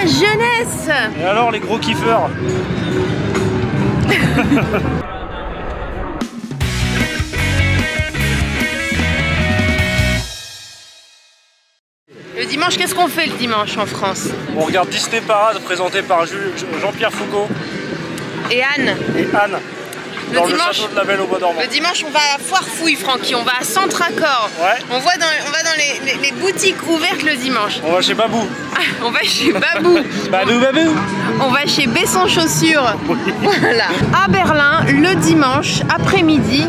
la jeunesse. Et alors les gros kiffeurs? Le dimanche, qu'est-ce qu'on fait le dimanche en France? On regarde Disney Parade présenté par Jean-Pierre Foucault et Anne. Dans le château de la Belle au Bois dormant. Le dimanche, on va à Foire Fouille, Francky. On va à Centre-Accord. Ouais. On va dans les boutiques ouvertes le dimanche. On va chez Babou. On va chez Babou. Babou. On va chez Besson Chaussures. Oui. Voilà. À Berlin, le dimanche après-midi,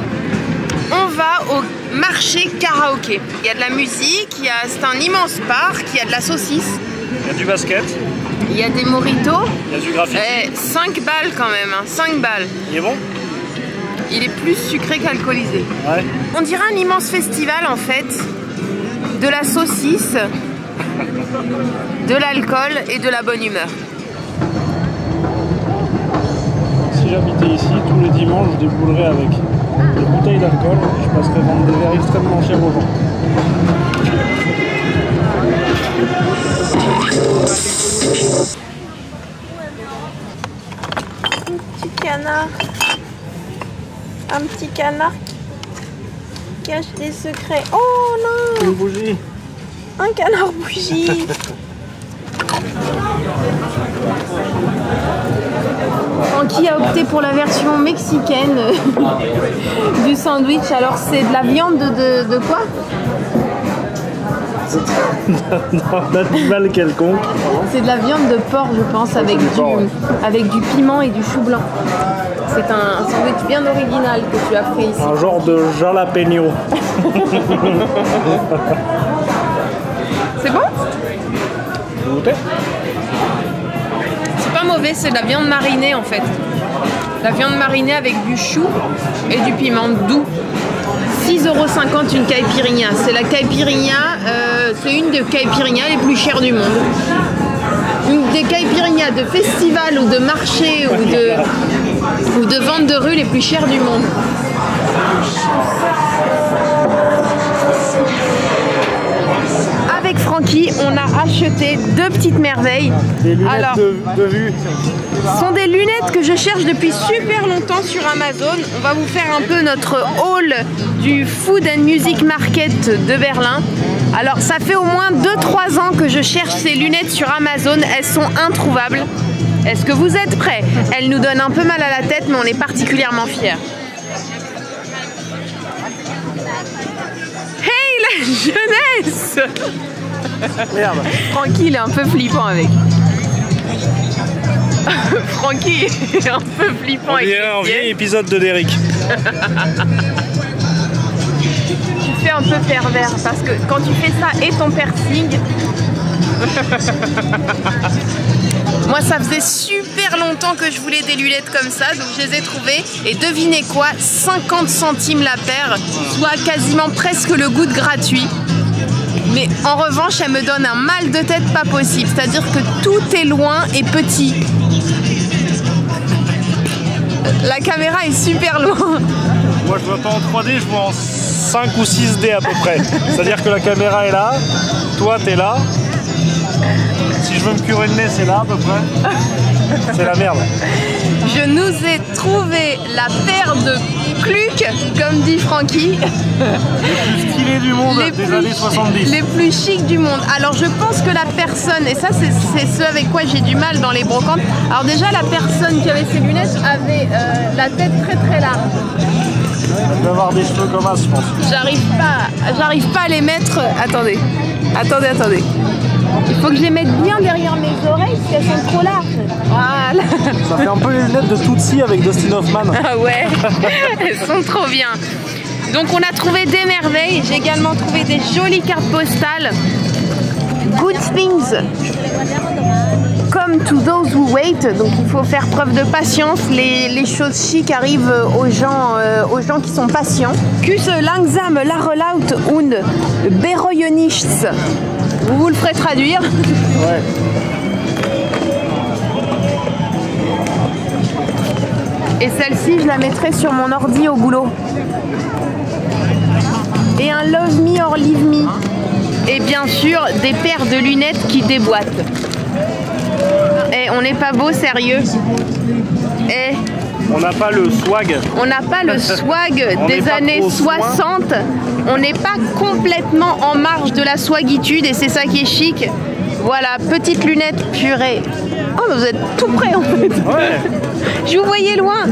on va au marché karaoké. Il y a de la musique, c'est un immense parc, il y a de la saucisse. Il y a du basket. Il y a des mojitos. Il y a du graffiti. 5 balles quand même, hein, 5 balles. Il est bon? Il est plus sucré qu'alcoolisé. Ouais. On dirait un immense festival en fait, de la saucisse, de l'alcool et de la bonne humeur. Si j'habitais ici, tous les dimanches, je déboulerais avec des bouteilles d'alcool et je passerais vendre des verres extrêmement chers aux gens. Un petit canard. Un petit canard qui cache des secrets. Oh non! Une bougie. Un canard bougie. Francky a opté pour la version mexicaine du sandwich. Alors c'est de la viande de quoi? D'animal quelconque. C'est de la viande de porc, je pense, avec du piment et du chou blanc. C'est un sandwich bien original que tu as fait ici. Un genre de jalapeno. C'est bon? Vous goûtez? C'est pas mauvais, c'est de la viande marinée en fait. La viande marinée avec du chou et du piment doux. 6,50 € une caipirinha. C'est la caipirinha, c'est une des caipirinhas les plus chères du monde. Une des caipirinhas de festival ou de marché ou de vente de rue les plus chères du monde. Avec Francky, on a acheté 2 petites merveilles. Des lunettes de vue. Ce sont des lunettes que je cherche depuis super longtemps sur Amazon. On va vous faire un peu notre haul du Food and Music Market de Berlin. Alors ça fait au moins 2-3 ans que je cherche ces lunettes sur Amazon. Elles sont introuvables. Est-ce que vous êtes prêts? Elles nous donnent un peu mal à la tête, mais on est particulièrement fiers. Hey la jeunesse! Merde. Francky il est un peu flippant avec. Francky est un peu flippant avec. Un vieil épisode de Derrick. Tu fais un peu pervers parce que quand tu fais ça et ton piercing. Moi ça faisait super longtemps que je voulais des lunettes comme ça, donc je les ai trouvées et devinez quoi, 50 centimes la paire, soit quasiment presque le goût de gratuit. Mais en revanche, elle me donne un mal de tête pas possible, c'est-à-dire que tout est loin et petit. La caméra est super loin. Moi je vois pas en 3D, je vois en 5 ou 6D à peu près. C'est-à-dire que la caméra est là, toi t'es là. Si je veux me curer le nez, c'est là à peu près. C'est la merde. Je nous ai trouvé la paire de clucs, comme dit Francky. Les plus stylés du monde des années 70. Les plus chics du monde. Alors je pense que la personne, et ça c'est ce avec quoi j'ai du mal dans les brocantes. Alors déjà la personne qui avait ces lunettes avait la tête très très large. Elle doit avoir des cheveux comme as, je pense. J'arrive pas à les mettre. Attendez. Il faut que je les mette bien derrière mes oreilles parce qu'elles sont trop larges. Voilà. Ça fait un peu les lunettes de Tootsie avec Dustin Hoffman. Ah ouais, elles sont trop bien. Donc on a trouvé des merveilles. J'ai également trouvé des jolies cartes postales. Good things come to those who wait. Donc il faut faire preuve de patience. Les choses chic arrivent aux gens qui sont patients. Kus langsam la relaut und bereue nichts. Vous le ferez traduire. Ouais. Et celle-ci, je la mettrai sur mon ordi au boulot. Et un Love Me or Leave Me. Et bien sûr, des paires de lunettes qui déboîtent. Eh, on n'est pas beau, sérieux. Eh. On n'a pas le swag. On n'a pas le swag des années 60. On n'est pas complètement en marge de la swagitude et c'est ça qui est chic. Voilà, petite lunette purée. Oh, vous êtes tout près en fait. Ouais. Je vous voyais loin.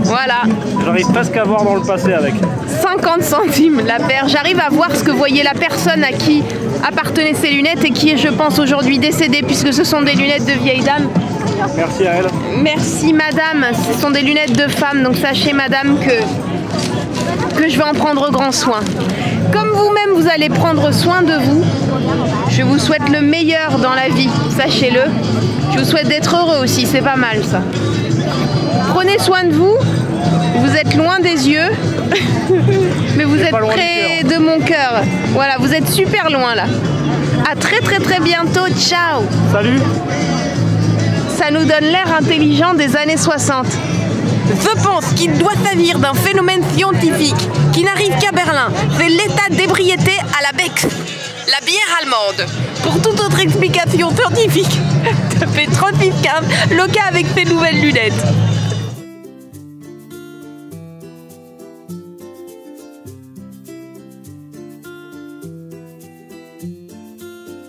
Voilà. J'arrive presque à voir dans le passé avec. 50 centimes la paire. J'arrive à voir ce que voyait la personne à qui appartenaient ces lunettes et qui est, je pense, aujourd'hui décédée puisque ce sont des lunettes de vieille dame. Merci à elle. Merci madame, ce sont des lunettes de femme, donc sachez madame que je vais en prendre grand soin. Comme vous-même vous allez prendre soin de vous, je vous souhaite le meilleur dans la vie, sachez-le. Je vous souhaite d'être heureux aussi, c'est pas mal ça. Prenez soin de vous, vous êtes loin des yeux, mais vous êtes près de mon cœur. Voilà, vous êtes super loin là. À très bientôt, ciao. Salut. Ça nous donne l'air intelligent des années 60. Je pense qu'il doit s'agir d'un phénomène scientifique qui n'arrive qu'à Berlin. C'est l'état d'ébriété à la Bex, la bière allemande. Pour toute autre explication scientifique, tapez 3615, Loca avec ses nouvelles lunettes.